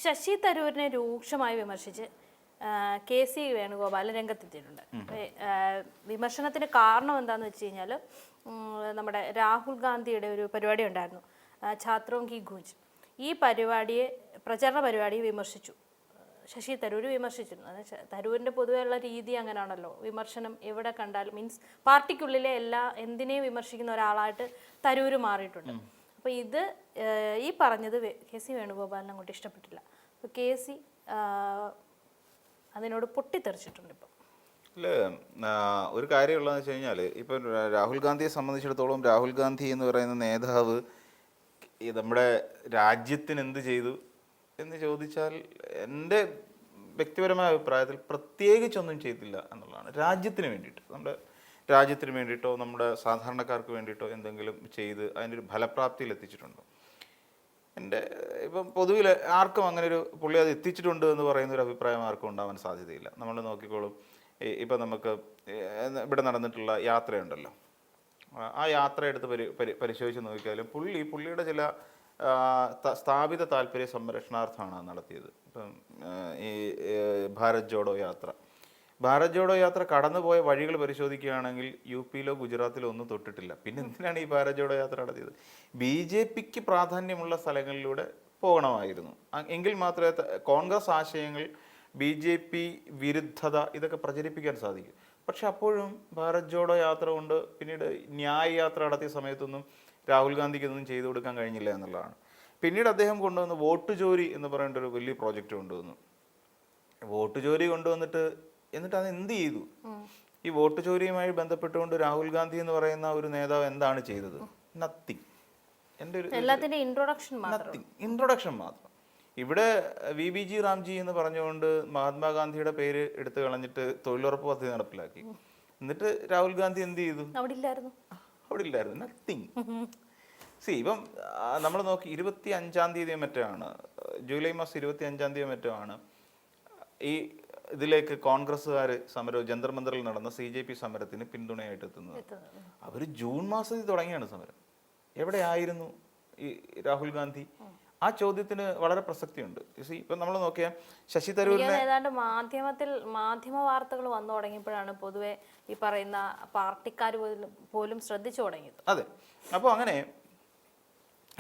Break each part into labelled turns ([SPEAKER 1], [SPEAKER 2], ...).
[SPEAKER 1] ശശി തരൂരിനെ രൂക്ഷമായി വിമർശിച്ച് KC വേണുഗോപാൽ രംഗത്തെത്തിയിട്ടുണ്ട്. വിമർശനത്തിന് കാരണം എന്താണെന്ന് വെച്ച് കഴിഞ്ഞാൽ നമ്മുടെ രാഹുൽ ഗാന്ധിയുടെ ഒരു പരിപാടി ഉണ്ടായിരുന്നു, ഛാത്രോം കി ഗൂഞ്ച്. ഈ പ്രചരണ പരിപാടിയെ വിമർശിച്ചു. ശശി തരൂർ വിമർശിച്ചിരുന്നു. തരൂരിൻ്റെ പൊതുവെയുള്ള രീതി അങ്ങനെയാണല്ലോ, വിമർശനം എവിടെ കണ്ടാലും മീൻസ് പാർട്ടിക്കുള്ളിലെ എന്തിനേയും വിമർശിക്കുന്ന ഒരാളായിട്ട് തരൂർ മാറിയിട്ടുണ്ട്. അപ്പോൾ ഈ പറഞ്ഞത് KC വേണുഗോപാലിന് അങ്ങോട്ട് ഇഷ്ടപ്പെട്ടില്ല. അപ്പോൾ KC അതിനോട് പൊട്ടിത്തെറിച്ചിട്ടുണ്ട്. ഇപ്പം
[SPEAKER 2] അല്ല, ഒരു കാര്യമുള്ളതെന്ന് വെച്ച് കഴിഞ്ഞാൽ ഇപ്പം രാഹുൽ ഗാന്ധിയെ സംബന്ധിച്ചിടത്തോളം രാഹുൽ ഗാന്ധി എന്ന് പറയുന്ന നേതാവ് നമ്മുടെ രാജ്യത്തിന് എന്ത് ചെയ്തു എന്ന് ചോദിച്ചാൽ എൻ്റെ വ്യക്തിപരമായ അഭിപ്രായത്തിൽ പ്രത്യേകിച്ചൊന്നും ചെയ്തില്ല എന്നുള്ളതാണ്. രാജ്യത്തിന് വേണ്ടിയിട്ട്, നമ്മുടെ രാജ്യത്തിന് വേണ്ടിയിട്ടോ നമ്മുടെ സാധാരണക്കാർക്ക് വേണ്ടിയിട്ടോ എന്തെങ്കിലും ചെയ്ത് അതിൻ്റെ ഒരു ഫലപ്രാപ്തിയിൽ എത്തിച്ചിട്ടുണ്ടോ? എൻ്റെ ഇപ്പം പൊതുവിൽ ആർക്കും അങ്ങനെ ഒരു പുള്ളി അത് എത്തിച്ചിട്ടുണ്ട് എന്ന് പറയുന്ന ഒരു അഭിപ്രായം ആർക്കും ഉണ്ടാവാൻ സാധ്യതയില്ല. നമ്മൾ നോക്കിക്കോളും, ഇപ്പം നമുക്ക് ഇവിടെ നടന്നിട്ടുള്ള യാത്രയുണ്ടല്ലോ, ആ യാത്ര എടുത്ത് പരിശോധിച്ച് നോക്കിയാലും പുള്ളിയുടെ ചില സ്ഥാപിത താല്പര്യ സംരക്ഷണാർത്ഥമാണ് നടത്തിയത്. ഇപ്പം ഈ ഭാരത് ജോഡോ യാത്ര കടന്നുപോയ വഴികൾ പരിശോധിക്കുകയാണെങ്കിൽ UP-യിലോ ഗുജറാത്തിലോ ഒന്നും തൊട്ടിട്ടില്ല. പിന്നെ എന്തിനാണ് ഈ ഭാരത് ജോഡോ യാത്ര നടത്തിയത്? BJPക്ക് പ്രാധാന്യമുള്ള സ്ഥലങ്ങളിലൂടെ പോകണമായിരുന്നു. എങ്കിൽ മാത്രമേ കോൺഗ്രസ് ആശയങ്ങൾ, BJP വിരുദ്ധത ഇതൊക്കെ പ്രചരിപ്പിക്കാൻ സാധിക്കും. പക്ഷെ അപ്പോഴും ഭാരത് ജോഡോ യാത്ര കൊണ്ട് പിന്നീട് ന്യായ യാത്ര നടത്തിയ സമയത്തൊന്നും രാഹുൽ ഗാന്ധിക്ക് ഒന്നും ചെയ്തു കൊടുക്കാൻ കഴിഞ്ഞില്ല എന്നുള്ളതാണ്. പിന്നീട് അദ്ദേഹം കൊണ്ടുവന്ന് വോട്ട് ചോരി എന്ന് പറയേണ്ട ഒരു വലിയ പ്രോജക്റ്റ് കൊണ്ടുവന്നു. വോട്ട് ചോരി കൊണ്ടുവന്നിട്ട് എന്നിട്ട് അത് എന്ത് ചെയ്തു? ഈ വോട്ട് ചോരിയുമായി ബന്ധപ്പെട്ടുകൊണ്ട് രാഹുൽ ഗാന്ധി എന്ന് പറയുന്ന ഒരു നേതാവ് എന്താണ് ചെയ്തത്? നത്തിങ്. എൻ്റെ ഒരു ഇൻട്രൊഡക്ഷൻ മാത്രം. ഇവിടെ VBG റാംജി എന്ന് പറഞ്ഞുകൊണ്ട് മഹാത്മാഗാന്ധിയുടെ പേര് എടുത്തു കളഞ്ഞിട്ട് തൊഴിലുറപ്പ് പദ്ധതി നടപ്പിലാക്കി. എന്നിട്ട് രാഹുൽ ഗാന്ധി എന്ത് ചെയ്തു? അവിടെ ഇല്ലായിരുന്നു. നത്തിങ്. ഇപ്പം നമ്മൾ നോക്കി 25-ാം തീയതി മറ്റാണ്, ജൂലൈ മാസം 25-ാം തീയതി മറ്റാണ് ഈ ഇതിലേക്ക് കോൺഗ്രസ്സുകാർ സമരം ജന്തർ മന്ദറിൽ നടന്ന CJP സമരത്തിന് പിന്തുണയായിട്ട് എത്തുന്നത്. അവർ ജൂൺ മാസത്തിൽ തുടങ്ങിയാണ് സമരം. എവിടെയായിരുന്നു ഈ രാഹുൽ ഗാന്ധി? ആ ചോദ്യത്തിന് വളരെ പ്രസക്തിയുണ്ട്. ഇപ്പം നമ്മൾ നോക്കിയാൽ ശശി തരൂരിനെ
[SPEAKER 1] ഏതാണ്ട് മാധ്യമ വാർത്തകൾ വന്നു തുടങ്ങിയപ്പോഴാണ് പൊതുവെ ഈ പറയുന്ന പാർട്ടിക്കാർ പോലും ശ്രദ്ധിച്ചു തുടങ്ങിയത്.
[SPEAKER 2] അതെ. അപ്പോൾ അങ്ങനെ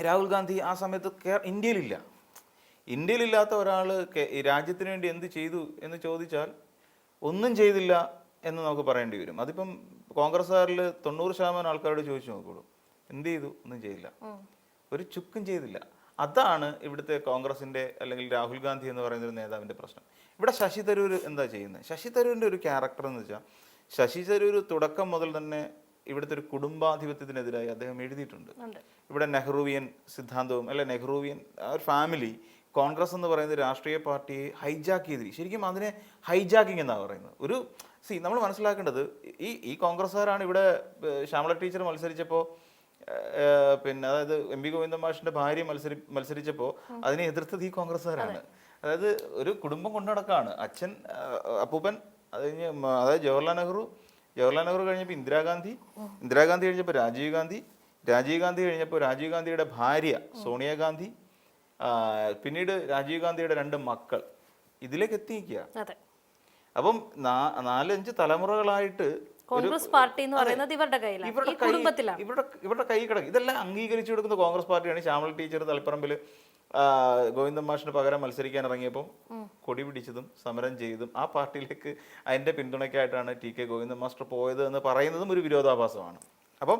[SPEAKER 2] രാഹുൽ ഗാന്ധി ആ സമയത്ത് ഇന്ത്യയിലില്ലാത്ത ഒരാൾ രാജ്യത്തിന് വേണ്ടി എന്ത് ചെയ്തു എന്ന് ചോദിച്ചാൽ ഒന്നും ചെയ്തില്ല എന്ന് നമുക്ക് പറയേണ്ടി വരും. അതിപ്പം കോൺഗ്രസ്സുകാരിൽ 90% ആൾക്കാരോട് ചോദിച്ചു നോക്കുള്ളൂ, എന്ത് ചെയ്തു? ഒന്നും ചെയ്തില്ല, ഒരു ചുക്കും ചെയ്തില്ല. അതാണ് ഇവിടുത്തെ കോൺഗ്രസിൻ്റെ അല്ലെങ്കിൽ രാഹുൽ ഗാന്ധി എന്ന് പറയുന്ന ഒരു നേതാവിൻ്റെ പ്രശ്നം. ഇവിടെ ശശി തരൂർ എന്താ ചെയ്യുന്നത്? ശശി തരൂരിൻ്റെ ഒരു ക്യാരക്ടർ എന്ന് വെച്ചാൽ, ശശി തരൂർ തുടക്കം മുതൽ തന്നെ ഇവിടുത്തെ ഒരു കുടുംബാധിപത്യത്തിനെതിരായി അദ്ദേഹം എഴുതിയിട്ടുണ്ട്. ഇവിടെ നെഹ്റുവിയൻ സിദ്ധാന്തവും നെഹ്റുവിയൻ ഒരു ഫാമിലി കോൺഗ്രസ് എന്ന് പറയുന്ന രാഷ്ട്രീയ പാർട്ടിയെ ഹൈജാക്ക് ചെയ്തിരിക്കും. ശരിക്കും അതിനെ ഹൈജാക്കിംഗ് എന്നാണ് പറയുന്നത്. നമ്മൾ മനസ്സിലാക്കേണ്ടത് ഈ കോൺഗ്രസ്സുകാരാണ് ഇവിടെ ശ്യാമള ടീച്ചർ മത്സരിച്ചപ്പോൾ, പിന്നെ അതായത് MP ഗോവിന്ദൻ മാഷിന്റെ ഭാര്യ മത്സരിച്ചപ്പോൾ അതിനെ എതിർത്തത് ഈ കോൺഗ്രസ്സുകാരാണ്. അതായത് ഒരു കുടുംബം കൊണ്ടു നടക്കാണ്. അച്ഛൻ അപ്പൂപ്പൻ, അത് കഴിഞ്ഞ് അതായത് ജവഹർലാൽ നെഹ്റു കഴിഞ്ഞപ്പോൾ ഇന്ദിരാഗാന്ധി കഴിഞ്ഞപ്പോൾ രാജീവ് ഗാന്ധി കഴിഞ്ഞപ്പോൾ രാജീവ് ഗാന്ധിയുടെ ഭാര്യ സോണിയാഗാന്ധി, പിന്നീട് രാജീവ് ഗാന്ധിയുടെ 2 മക്കൾ, ഇതിലേക്ക് എത്തിക്കുക. അപ്പം 4-5 തലമുറകളായിട്ട്
[SPEAKER 1] കോൺഗ്രസ് പാർട്ടി എന്ന് പറയുന്നത് ഇവരുടെ
[SPEAKER 2] കൈ കിടക്കും. ഇതെല്ലാം അംഗീകരിച്ചു കൊടുക്കുന്ന കോൺഗ്രസ് പാർട്ടിയാണ്. ശ്യാമള ടീച്ചർ തളിപ്പറമ്പിൽ ഗോവിന്ദൻ മാഷിന് പകരം മത്സരിക്കാൻ ഇറങ്ങിയപ്പോൾ കൊടി പിടിച്ചതും സമരം ചെയ്തതും ആ പാർട്ടിയിലേക്ക് അതിൻ്റെ പിന്തുണയ്ക്കായിട്ടാണ് TK ഗോവിന്ദൻ മാസ്റ്റർ പോയത് എന്ന് പറയുന്നതും ഒരു വിരോധാഭാസമാണ്. അപ്പം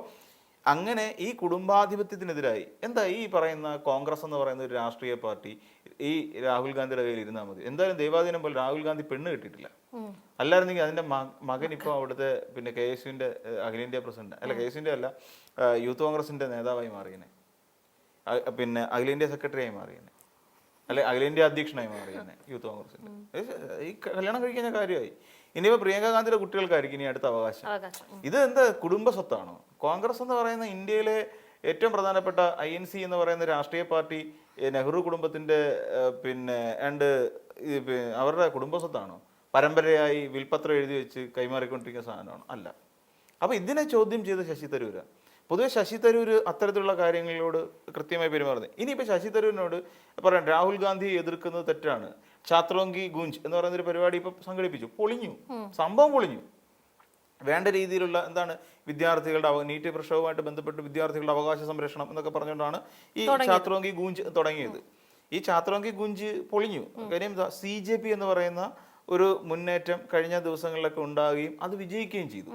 [SPEAKER 2] അങ്ങനെ ഈ കുടുംബാധിപത്യത്തിനെതിരായി ഈ പറയുന്ന കോൺഗ്രസ് എന്ന് പറയുന്ന ഒരു രാഷ്ട്രീയ പാർട്ടി ഈ രാഹുൽ ഗാന്ധിയുടെ കയ്യിൽ ഇരുന്നാൽ മതി. എന്തായാലും ദൈവാധീനം പോലെ രാഹുൽ ഗാന്ധി പെണ്ണ് കിട്ടിയിട്ടില്ല. അല്ലായിരുന്നെങ്കിൽ അതിൻ്റെ മകൻ ഇപ്പോൾ അവിടുത്തെ പിന്നെ KSUവിൻ്റെ അഖിലേന്ത്യാ പ്രസിഡന്റ് KSUവിൻ്റെ അല്ല, യൂത്ത് കോൺഗ്രസിൻ്റെ നേതാവായി മാറിയനെ, പിന്നെ അഖിലേന്ത്യാ സെക്രട്ടറിയായി മാറിയനെ, അഖിലേന്ത്യാ അധ്യക്ഷനായി മാറിയനെ യൂത്ത് കോൺഗ്രസിൻ്റെ. ഈ കല്യാണം കഴിക്കുന്ന കാര്യമായി. ഇനിയിപ്പോൾ പ്രിയങ്ക ഗാന്ധിയുടെ കുട്ടികൾക്കായിരിക്കും ഇനി അടുത്ത അവകാശം. ഇത് കുടുംബ സ്വത്താണോ? കോൺഗ്രസ് എന്ന് പറയുന്ന ഇന്ത്യയിലെ ഏറ്റവും പ്രധാനപ്പെട്ട INC എന്ന് പറയുന്ന രാഷ്ട്രീയ പാർട്ടി നെഹ്റു കുടുംബത്തിൻ്റെ പിന്നെ അവരുടെ കുടുംബ സ്വത്താണോ? പരമ്പരയായി വിൽപത്രം എഴുതി വെച്ച് കൈമാറിക്കൊണ്ടിരിക്കുന്ന സാധനമാണ്? അല്ല. അപ്പോൾ ഇതിനെ ചോദ്യം ചെയ്ത ശശി തരൂര പൊതുവെ ശശി തരൂർ അത്തരത്തിലുള്ള കാര്യങ്ങളോട് കൃത്യമായി പെരുമാറുന്നത്. ഇനിയിപ്പോൾ ശശി തരൂരിനോട് പറയാം രാഹുൽ ഗാന്ധിയെ എതിർക്കുന്നത് തെറ്റാണ്, ഛാത്രോങ്കി ഗൂഞ്ച് എന്ന് പറയുന്നൊരു പരിപാടി ഇപ്പം സംഘടിപ്പിച്ചു, പൊളിഞ്ഞു, സംഭവം പൊളിഞ്ഞു. വേണ്ട രീതിയിലുള്ള എന്താണ് വിദ്യാർത്ഥികളുടെ നീറ്റ് പ്രക്ഷോഭവുമായിട്ട് ബന്ധപ്പെട്ട് വിദ്യാർത്ഥികളുടെ അവകാശ സംരക്ഷണം എന്നൊക്കെ പറഞ്ഞുകൊണ്ടാണ് ഈ ഛാത്രോങ്കി ഗൂഞ്ച് തുടങ്ങിയത്. ഈ ഛാത്രോങ്കി ഗൂഞ്ച് പൊളിഞ്ഞു. കാര്യം CJP എന്ന് പറയുന്ന ഒരു മുന്നേറ്റം കഴിഞ്ഞ ദിവസങ്ങളിലൊക്കെ ഉണ്ടാവുകയും അത് വിജയിക്കുകയും ചെയ്തു.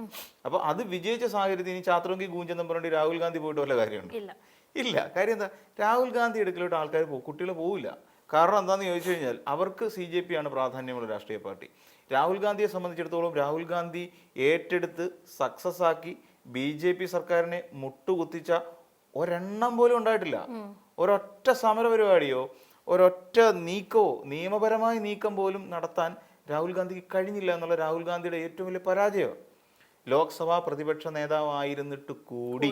[SPEAKER 2] അപ്പോൾ അത് വിജയിച്ച സാഹചര്യത്തിൽ ഇനി ഛാത്രോങ്കി ഗൂഞ്ച് എന്ന് പറഞ്ഞിട്ട് രാഹുൽ ഗാന്ധി പോയിട്ട് വല്ല കാര്യമുണ്ട്? ഇല്ല. കാര്യം എന്താ, രാഹുൽ ഗാന്ധി എടുക്കലോട്ട് ആൾക്കാർ കുട്ടികൾ പോവില്ല. കാരണം എന്താണെന്ന് ചോദിച്ചു കഴിഞ്ഞാൽ അവർക്ക് CJP ആണ് പ്രാധാന്യമുള്ള രാഷ്ട്രീയ പാർട്ടി. രാഹുൽ ഗാന്ധിയെ സംബന്ധിച്ചിടത്തോളം രാഹുൽ ഗാന്ധി ഏറ്റെടുത്ത് സക്സസ് ആക്കി BJP സർക്കാരിനെ മുട്ടുകുത്തിച്ച ഒരെണ്ണം പോലും ഉണ്ടായിട്ടില്ല. ഒരൊറ്റ സമര പരിപാടിയോ ഒരൊറ്റ നീക്കമോ നിയമപരമായ നീക്കം പോലും നടത്താൻ രാഹുൽ ഗാന്ധിക്ക് കഴിഞ്ഞില്ല എന്നുള്ള രാഹുൽ ഗാന്ധിയുടെ ഏറ്റവും വലിയ പരാജയം. ലോക്സഭാ പ്രതിപക്ഷ നേതാവായിരുന്നിട്ട് കൂടി,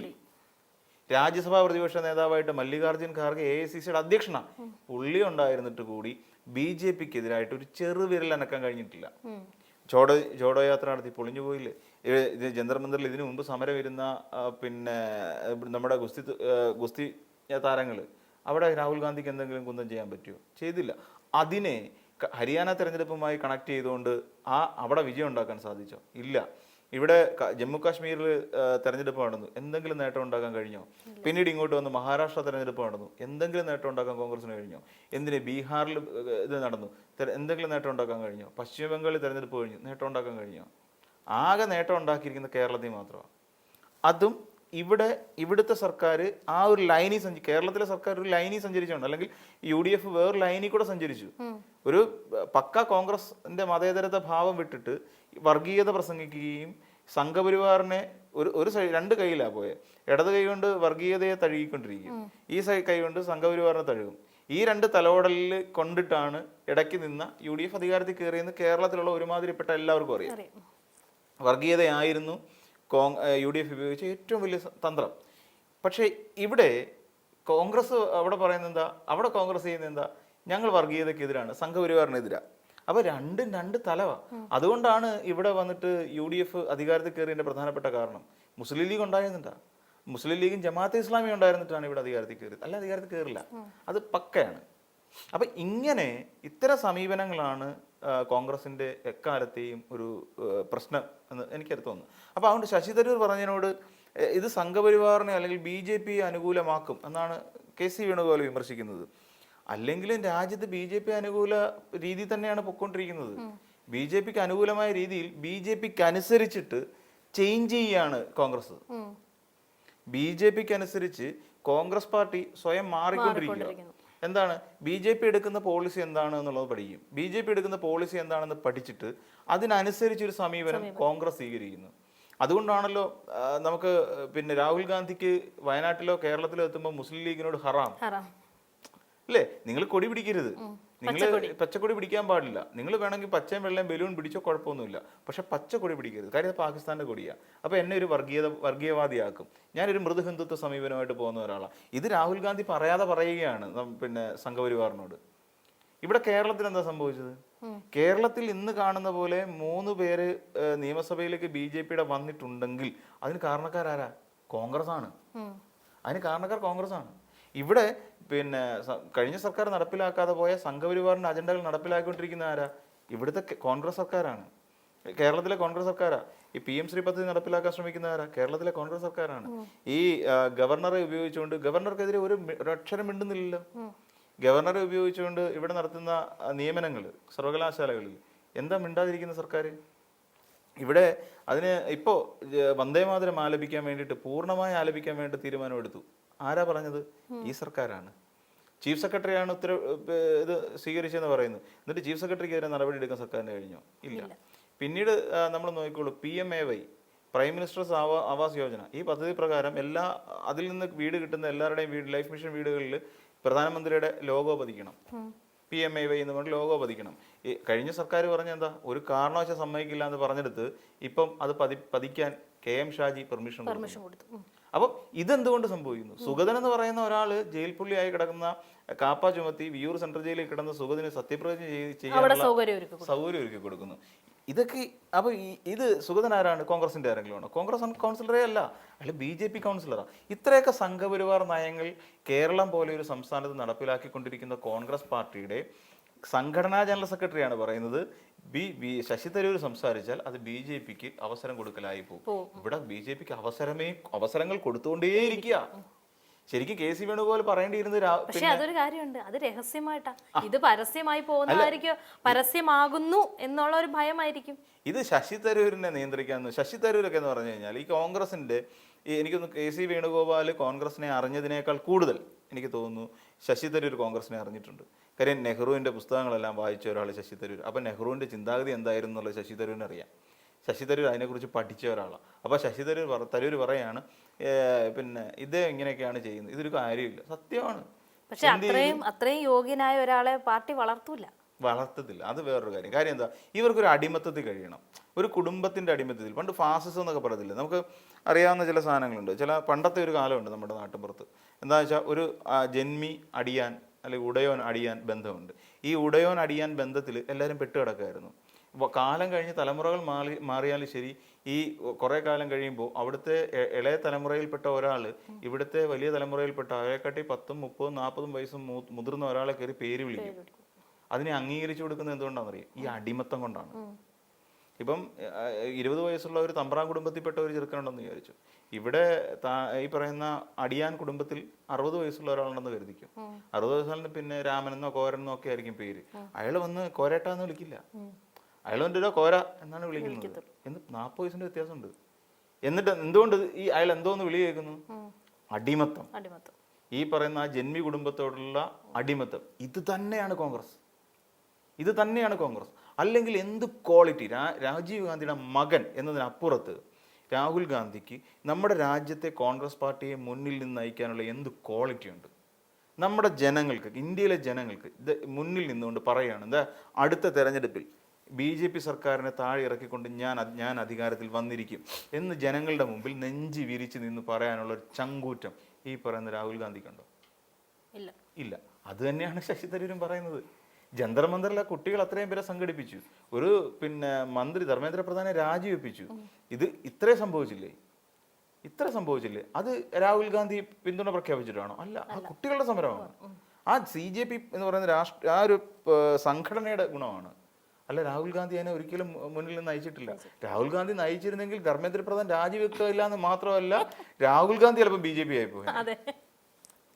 [SPEAKER 2] രാജ്യസഭാ പ്രതിപക്ഷ നേതാവായിട്ട് മല്ലികാർജ്ജുൻ ഖാർഗെ AICCയുടെ അധ്യക്ഷനാണ്, പുള്ളി ഉണ്ടായിരുന്നിട്ട് കൂടി BJPക്കെതിരായിട്ട് ഒരു ചെറുവിരൽ അനക്കാൻ കഴിഞ്ഞിട്ടില്ല. ജോഡോ യാത്ര നടത്തി പൊളിഞ്ഞു പോയില്ലേ? ഇത് ജന്തർ മന്ദിറിൽ ഇതിനു മുമ്പ് സമരം വരുന്ന പിന്നെ നമ്മുടെ ഗുസ്തി താരങ്ങൾ, അവിടെ രാഹുൽ ഗാന്ധിക്ക് എന്തെങ്കിലും കുന്തം ചെയ്യാൻ പറ്റുമോ? ചെയ്തില്ല. അതിനെ ഹരിയാന തെരഞ്ഞെടുപ്പുമായി കണക്ട് ചെയ്തുകൊണ്ട് അവിടെ വിജയം ഉണ്ടാക്കാൻ സാധിച്ചോ? ഇല്ല. ഇവിടെ ജമ്മു കാശ്മീരിൽ തെരഞ്ഞെടുപ്പ് നടന്നു, എന്തെങ്കിലും നേട്ടം ഉണ്ടാക്കാൻ കഴിഞ്ഞോ? പിന്നീട് ഇങ്ങോട്ട് വന്ന് മഹാരാഷ്ട്ര തെരഞ്ഞെടുപ്പ് നടന്നു, എന്തെങ്കിലും നേട്ടം ഉണ്ടാക്കാൻ കോൺഗ്രസിന് കഴിഞ്ഞോ? എന്തിന് ബീഹാറിൽ ഇത് നടന്നു, എന്തെങ്കിലും നേട്ടം ഉണ്ടാക്കാൻ കഴിഞ്ഞോ? പശ്ചിമ ബംഗാളിൽ തെരഞ്ഞെടുപ്പ് കഴിഞ്ഞു, നേട്ടം ഉണ്ടാക്കാൻ കഴിഞ്ഞോ? ആകെ നേട്ടം ഉണ്ടാക്കിയിരിക്കുന്ന കേരളത്തിൽ മാത്രമാണ്. അതും ഇവിടുത്തെ സർക്കാർ ആ ഒരു ലൈനിൽ കേരളത്തിലെ സർക്കാർ ഒരു ലൈനിൽ സഞ്ചരിച്ചുകൊണ്ട്, അല്ലെങ്കിൽ UDF വേറെ ലൈനിൽ കൂടെ സഞ്ചരിച്ചു. ഒരു പക്ക കോൺഗ്രസിന്റെ മതേതരത്തെ ഭാവം വിട്ടിട്ട് വർഗീയത പ്രസംഗിക്കുകയും സംഘപരിവാറിനെ ഒരു സൈഡ് രണ്ട് കൈയിലാണ് പോയത്. ഇടത് കൈ കൊണ്ട് വർഗീയതയെ തഴുകിക്കൊണ്ടിരിക്കും, ഈ കൈ കൊണ്ട് സംഘപരിവാറിനെ തഴുകും. ഈ രണ്ട് തലവടലിൽ കൊണ്ടിട്ടാണ് ഇടയ്ക്ക് നിന്ന UDF അധികാരത്തിൽ കയറിയെന്ന് കേരളത്തിലുള്ള ഒരുമാതിരിപ്പെട്ട എല്ലാവർക്കും അറിയാം. വർഗീയതയായിരുന്നു UDF ഉപയോഗിച്ച ഏറ്റവും വലിയ തന്ത്രം. പക്ഷേ ഇവിടെ കോൺഗ്രസ് അവിടെ പറയുന്നത് എന്താ, അവിടെ കോൺഗ്രസ് ചെയ്യുന്നത് എന്താ, ഞങ്ങൾ വർഗീയതയ്ക്കെതിരാണ്, സംഘപരിവാറിനെതിരാണ്. അപ്പോൾ രണ്ടും രണ്ട് തലവാ. അതുകൊണ്ടാണ് ഇവിടെ വന്നിട്ട് UDF അധികാരത്തിൽ കയറിയതിൻ്റെ പ്രധാനപ്പെട്ട കാരണം. മുസ്ലിം ലീഗ് ഉണ്ടായിരുന്നിട്ടാ, മുസ്ലിം ലീഗും ജമാഅത്തെ ഇസ്ലാമി ഉണ്ടായിരുന്നിട്ടാണ് ഇവിടെ അധികാരത്തിൽ കയറിയത്, അല്ല അധികാരത്തിൽ കയറില്ല. അത് പക്കയാണ്. അപ്പം ഇങ്ങനെ ഇത്തരം സമീപനങ്ങളാണ് കോൺഗ്രസിൻ്റെ എക്കാലത്തെയും ഒരു പ്രശ്നം എന്ന് എനിക്കത് തോന്നുന്നു. അപ്പോൾ അതുകൊണ്ട് ശശി തരൂർ പറഞ്ഞതിനോട് ഇത് സംഘപരിവാറിനെ അല്ലെങ്കിൽ BJP അനുകൂലമാക്കും എന്നാണ് KC വേണുഗോപാൽ വിമർശിക്കുന്നത്. അല്ലെങ്കിലും രാജ്യത്ത് BJP അനുകൂല രീതി തന്നെയാണ് പൊയ്ക്കൊണ്ടിരിക്കുന്നത്. BJPക്ക് അനുകൂലമായ രീതിയിൽ BJPക്ക് അനുസരിച്ചിട്ട് ചേഞ്ച് ചെയ്യാണ് കോൺഗ്രസ്. BJPക്ക് അനുസരിച്ച് കോൺഗ്രസ് പാർട്ടി സ്വയം മാറിക്കൊണ്ടിരിക്കുക. എന്താണ് BJP എടുക്കുന്ന പോളിസി എന്താണ് എന്നുള്ളത് പഠിക്കും. BJP എടുക്കുന്ന പോളിസി എന്താണെന്ന് പഠിച്ചിട്ട് അതിനനുസരിച്ചൊരു സമീപനം കോൺഗ്രസ് സ്വീകരിക്കുന്നു. അതുകൊണ്ടാണല്ലോ നമുക്ക് പിന്നെ രാഹുൽ ഗാന്ധിക്ക് വയനാട്ടിലോ കേരളത്തിലോ എത്തുമ്പോൾ മുസ്ലിം ലീഗിനോട് ഹറാം അല്ലേ, നിങ്ങൾ കൊടി പിടിക്കരുത്, നിങ്ങൾ പച്ചക്കൊടി പിടിക്കാൻ പാടില്ല, നിങ്ങൾ വേണമെങ്കിൽ പച്ചയും വെള്ളയും ബലൂൺ പിടിച്ചോ കുഴപ്പമൊന്നുമില്ല, പക്ഷെ പച്ചക്കൊടി പിടിക്കരുത്, കാര്യം അത് പാകിസ്ഥാന്റെ കൊടിയാണ്. അപ്പോൾ എന്നെ ഒരു വർഗീയവാദിയാക്കും, ഞാനൊരു മൃദു ഹിന്ദുത്വ സമീപനമായിട്ട് പോകുന്ന ഒരാളാണ്. ഇത് രാഹുൽ ഗാന്ധി പറയാതെ പറയുകയാണ് പിന്നെ സംഘപരിവാറിനോട്. ഇവിടെ കേരളത്തിൽ എന്താ സംഭവിച്ചത്? കേരളത്തിൽ ഇന്ന് കാണുന്ന പോലെ 3 പേര് നിയമസഭയിലേക്ക് BJPയുടെ വന്നിട്ടുണ്ടെങ്കിൽ അതിന് കാരണക്കാരാരാ? കോൺഗ്രസ് ആണ്. അതിന് കാരണക്കാർ കോൺഗ്രസ് ആണ്. ഇവിടെ പിന്നെ കഴിഞ്ഞ സർക്കാർ നടപ്പിലാക്കാതെ പോയ സംഘപരിവാറിന്റെ അജണ്ടകൾ നടപ്പിലാക്കിക്കൊണ്ടിരിക്കുന്ന ആരാ? ഇവിടുത്തെ കോൺഗ്രസ് സർക്കാരാണ്, കേരളത്തിലെ കോൺഗ്രസ് സർക്കാരാ. ഈ PM ശ്രീ പദ്ധതി നടപ്പിലാക്കാൻ ശ്രമിക്കുന്ന ആരാ? കേരളത്തിലെ കോൺഗ്രസ് സർക്കാരാണ്. ഈ ഗവർണറെ ഉപയോഗിച്ചുകൊണ്ട്, ഗവർണർക്കെതിരെ ഒരു അക്ഷരം മിണ്ടുന്നില്ലല്ലോ. ഗവർണറെ ഉപയോഗിച്ചുകൊണ്ട് ഇവിടെ നടത്തുന്ന നിയമനങ്ങൾ സർവകലാശാലകളിൽ എന്താ മിണ്ടാതിരിക്കുന്ന സർക്കാർ? ഇവിടെ അതിന് ഇപ്പോൾ വന്ദേമാതരം ആലപിക്കാൻ വേണ്ടിയിട്ട്, പൂർണ്ണമായി ആലപിക്കാൻ വേണ്ടി തീരുമാനമെടുത്തു. ആരാ പറഞ്ഞത്? ഈ സർക്കാരാണ്. ചീഫ് സെക്രട്ടറിയാണ് ഇത് സ്വീകരിച്ചെന്ന് പറയുന്നത്. എന്നിട്ട് ചീഫ് സെക്രട്ടറിക്കെതിരെ നടപടി എടുക്കാൻ സർക്കാരിന് കഴിഞ്ഞോ? ഇല്ല. പിന്നീട് നമ്മൾ നോക്കിക്കോളൂ, PMAY, prime minister's Awas Yojana, ഈ പദ്ധതി പ്രകാരം അതിൽ നിന്ന് വീട് കിട്ടുന്ന എല്ലാവരുടെയും ലൈഫ് മിഷൻ വീടുകളിൽ പ്രധാനമന്ത്രിയുടെ ലോഗോ പതിക്കണം. PMAY എന്ന് പറഞ്ഞ് ലോഗോ പതിക്കണം. ഈ കഴിഞ്ഞ സർക്കാർ പറഞ്ഞ എന്താ, ഒരു കാരണവശാലും സമ്മതിക്കില്ല എന്ന് പറഞ്ഞെടുത്ത് ഇപ്പം അത് പതിക്കാൻ KM ഷാജി പെർമിഷൻ കൊടുത്തു. അപ്പം ഇതെന്തുകൊണ്ട് സംഭവിക്കുന്നു? സുഗതൻ എന്ന് പറയുന്ന ഒരാൾ ജയിൽ പുള്ളിയായി കിടക്കുന്ന, കാപ്പ ചുമത്തി വിയൂർ സെൻട്രൽ ജയിലിൽ കിടന്ന സുഗതിന് സത്യപ്രതിജ്ഞ ചെയ്യാനുള്ള സൗകര്യം ഒരുക്കി കൊടുക്കുന്നു. ഇതൊക്കെ അപ്പോൾ ഇത് സുഗതൻ ആരാണ്? കോൺഗ്രസിൻ്റെ ആരെങ്കിലും ആണോ? കോൺഗ്രസ് കൗൺസിലറേ അല്ല, അയാൾ BJP കൗൺസിലറാണ്. ഇത്രയൊക്കെ സംഘപരിവാർ നയങ്ങൾ കേരളം പോലെ ഒരു സംസ്ഥാനത്ത് നടപ്പിലാക്കിക്കൊണ്ടിരിക്കുന്ന കോൺഗ്രസ് പാർട്ടിയുടെ സംഘടനാ ജനറൽ സെക്രട്ടറിയാണ് പറയുന്നത് ശശി തരൂർ സംസാരിച്ചാൽ അത് BJPക്ക് അവസരം കൊടുക്കലായി പോകും. ഇവിടെ BJPക്ക് അവസരങ്ങൾ കൊടുത്തുകൊണ്ടേയിരിക്കുക. ശരിക്കും KC വേണുഗോപാൽ പറയേണ്ടിയിരുന്നത്
[SPEAKER 1] പക്ഷെ അതൊരു കാര്യമുണ്ട്, അത് രഹസ്യമായിട്ടാ. ഇത് പരസ്യമായി പോകുന്നതായിരിക്കും, പരസ്യമാകുന്നു എന്നുള്ള ഒരു ഭയമായിരിക്കും.
[SPEAKER 2] ഇത് ശശി തരൂരിനെ നിയന്ത്രിക്കാമെന്ന്. ശശി തരൂരൊക്കെ എന്ന് പറഞ്ഞു കഴിഞ്ഞാൽ ഈ കോൺഗ്രസിന്റെ എനിക്കൊന്ന് KC വേണുഗോപാൽ കോൺഗ്രസിനെ അറിഞ്ഞതിനേക്കാൾ കൂടുതൽ എനിക്ക് തോന്നുന്നു ശശി തരൂർ കോൺഗ്രസിനെ അറിഞ്ഞിട്ടുണ്ട്. കാര്യം നെഹ്റുവിൻ്റെ പുസ്തകങ്ങളെല്ലാം വായിച്ച ഒരാൾ ശശി തരൂർ. അപ്പം നെഹ്റുവിൻ്റെ ചിന്താഗതി എന്തായിരുന്നു എന്നുള്ളത് ശശി തരൂരിന് അറിയാം. ശശി തരൂർ അതിനെക്കുറിച്ച് പഠിച്ച ഒരാളാണ്. അപ്പോൾ ശശി തരൂർ പറയാണ് പിന്നെ ഇത് ഇങ്ങനെയൊക്കെയാണ് ചെയ്യുന്നത്, ഇതൊരു കാര്യമില്ല. സത്യമാണ്.
[SPEAKER 1] പക്ഷെ അത്രയും യോഗ്യനായ ഒരാളെ പാർട്ടി
[SPEAKER 2] വളർത്തത്തില്ല. അത് വേറൊരു കാര്യം എന്താ, ഇവർക്കൊരു അടിമത്തത്തിൽ കഴിയണം, ഒരു കുടുംബത്തിൻ്റെ അടിമത്തത്തിൽ. പണ്ട് ഫാസിസം എന്നൊക്കെ പറയത്തില്ല, നമുക്ക് അറിയാവുന്ന ചില സാധനങ്ങളുണ്ട്. പണ്ടത്തെ ഒരു കാലമുണ്ട് നമ്മുടെ നാട്ടിൻപുറത്ത്. എന്താണെന്ന് വെച്ചാൽ ഒരു ജന്മി അടിയാൻ അല്ലെങ്കിൽ ഉടയോൻ അടിയാൻ ബന്ധമുണ്ട്. ഈ ഉടയോൻ അടിയാൻ ബന്ധത്തിൽ എല്ലാവരും പെട്ടുകിടക്കായിരുന്നു. കാലം കഴിഞ്ഞ് തലമുറകൾ മാറിയാലും ശരി, ഈ കുറേ കാലം കഴിയുമ്പോൾ അവിടുത്തെ ഇളയ തലമുറയിൽപ്പെട്ട ഒരാൾ ഇവിടുത്തെ വലിയ തലമുറയിൽപ്പെട്ട അയാളെക്കാട്ടി 10, 30, 40 വയസ്സും മുതിർന്ന ഒരാളെ കയറി പേര് വിളിക്കും. അതിനെ അംഗീകരിച്ചു കൊടുക്കുന്നത് എന്തുകൊണ്ടാണെന്നറിയാം? ഈ അടിമത്തം കൊണ്ടാണ്. ഇപ്പം 20 വയസ്സുള്ള ഒരു തമ്പ്രാൻ കുടുംബത്തിൽപ്പെട്ട ഒരു ചെറുക്കനുണ്ടെന്ന് വിചാരിച്ചു. ഇവിടെ ഈ പറയുന്ന അടിയാൻ കുടുംബത്തിൽ 60 വയസ്സുള്ള ഒരാളുണ്ടെന്ന് കരുതിക്കും. 60 വയസ്സാലിന് പിന്നെ രാമനെന്നോ കോരനെന്നോ ഒക്കെ ആയിരിക്കും പേര്. അയാൾ വന്ന് കോരേട്ടാന്ന് വിളിക്കില്ല, അയാൾ വന്നിട്ടോ കോര എന്നാണ് വിളിക്കുന്നത്. 40 വയസ്സിന്റെ വ്യത്യാസമുണ്ട്. എന്നിട്ട് എന്തുകൊണ്ട് അയാൾ എന്തോന്ന് വിളി കേൾക്കുന്നു? അടിമത്തം. ഈ പറയുന്ന ആ ജന്മി കുടുംബത്തോടുള്ള അടിമത്തം. ഇത് തന്നെയാണ് കോൺഗ്രസ്. അല്ലെങ്കിൽ എന്ത് ക്വാളിറ്റി രാജീവ് ഗാന്ധിയുടെ മകൻ എന്നതിനപ്പുറത്ത് രാഹുൽ ഗാന്ധിക്ക് നമ്മുടെ രാജ്യത്തെ കോൺഗ്രസ് പാർട്ടിയെ മുന്നിൽ നിന്ന് നയിക്കാനുള്ള എന്ത് ക്വാളിറ്റി ഉണ്ട്? നമ്മുടെ ജനങ്ങൾക്ക്, ഇന്ത്യയിലെ ജനങ്ങൾക്ക് ഇത് മുന്നിൽ നിന്നുകൊണ്ട് പറയുകയാണ്, എന്താ അടുത്ത തെരഞ്ഞെടുപ്പിൽ BJP സർക്കാരിനെ താഴെ ഇറക്കിക്കൊണ്ട് ഞാൻ അധികാരത്തിൽ വന്നിരിക്കും എന്ന് ജനങ്ങളുടെ മുമ്പിൽ നെഞ്ചി വിരിച്ച് നിന്ന് പറയാനുള്ള ഒരു ചങ്കൂറ്റം ഈ പറയുന്ന രാഹുൽ ഗാന്ധിക്കുണ്ടോ? ഇല്ല. അത് തന്നെയാണ് ശശി തരൂരും പറയുന്നത്. ജന്തർ മന്ദറിലെ കുട്ടികൾ അത്രയും പേരെ സംഘടിപ്പിച്ചു, ഒരു മന്ത്രി ധർമ്മേന്ദ്ര പ്രധാനെ രാജിവെപ്പിച്ചു. ഇത്ര സംഭവിച്ചില്ലേ? അത് രാഹുൽ ഗാന്ധി പിന്തുണ പ്രഖ്യാപിച്ചിട്ടാണോ? അല്ല, ആ കുട്ടികളുടെ സമരമാണ്. ആ CJP എന്ന് പറയുന്ന ആ ഒരു സംഘടനയുടെ ഗുണമാണ്. അല്ല, രാഹുൽ ഗാന്ധി അതിനെ ഒരിക്കലും മുന്നിൽ നിന്ന് നയിച്ചിട്ടില്ല. രാഹുൽ ഗാന്ധി നയിച്ചിരുന്നെങ്കിൽ ധർമ്മേന്ദ്ര പ്രധാൻ രാജിവെക്കില്ല എന്ന് മാത്രമല്ല, രാഹുൽ ഗാന്ധി ചിലപ്പോൾ BJP ആയിപ്പോയി.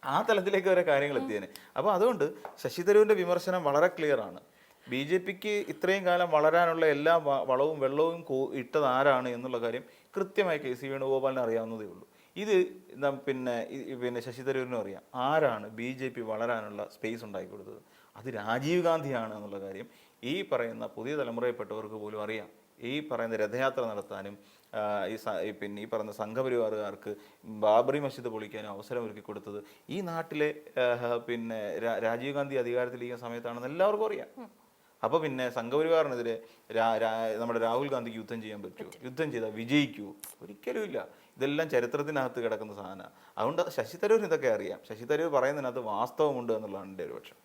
[SPEAKER 2] ആ തലത്തിലേക്ക് വരെ കാര്യങ്ങൾ എത്തിയേനെ. അപ്പോൾ അതുകൊണ്ട് ശശി തരൂരിൻ്റെ വിമർശനം വളരെ ക്ലിയർ ആണ്. BJPക്ക് ഇത്രയും കാലം വളരാനുള്ള എല്ലാ വളവും വെള്ളവും ഇട്ടത് ആരാണ് എന്നുള്ള കാര്യം കൃത്യമായി KC വേണുഗോപാലിന് അറിയാവുന്നതേ ഉള്ളൂ. ഇത് പിന്നെ ശശി തരൂരിനും അറിയാം ആരാണ് BJP വളരാനുള്ള സ്പേസ് ഉണ്ടാക്കി കൊടുത്തത്. അത് രാജീവ് ഗാന്ധിയാണ് എന്നുള്ള കാര്യം ഈ പറയുന്ന പുതിയ തലമുറയിൽപ്പെട്ടവർക്ക് പോലും അറിയാം. ഈ പറയുന്ന രഥയാത്ര നടത്താനും ഈ പറയുന്ന സംഘപരിവാറുകാർക്ക് ബാബറി മസ്ജിദ് പൊളിക്കാനും അവസരം ഒരുക്കി കൊടുത്തത് ഈ നാട്ടിലെ രാജീവ് ഗാന്ധി അധികാരത്തിലിരിക്കുന്ന സമയത്താണെന്ന് എല്ലാവർക്കും അറിയാം. അപ്പോൾ സംഘപരിവാറിനെതിരെ നമ്മുടെ രാഹുൽ ഗാന്ധിക്ക് യുദ്ധം ചെയ്യാൻ പറ്റുമോ? യുദ്ധം ചെയ്താൽ വിജയിക്കുമോ? ഒരിക്കലും ഇല്ല. ഇതെല്ലാം ചരിത്രത്തിനകത്ത് കിടക്കുന്ന സാധനമാണ്. അതുകൊണ്ട് ശശി തരൂരിന് ഇതൊക്കെ അറിയാം. ശശി തരൂർ പറയുന്നതിനകത്ത് വാസ്തവമുണ്ട് എന്നുള്ളതാണ് എൻ്റെ ഒരു പക്ഷം.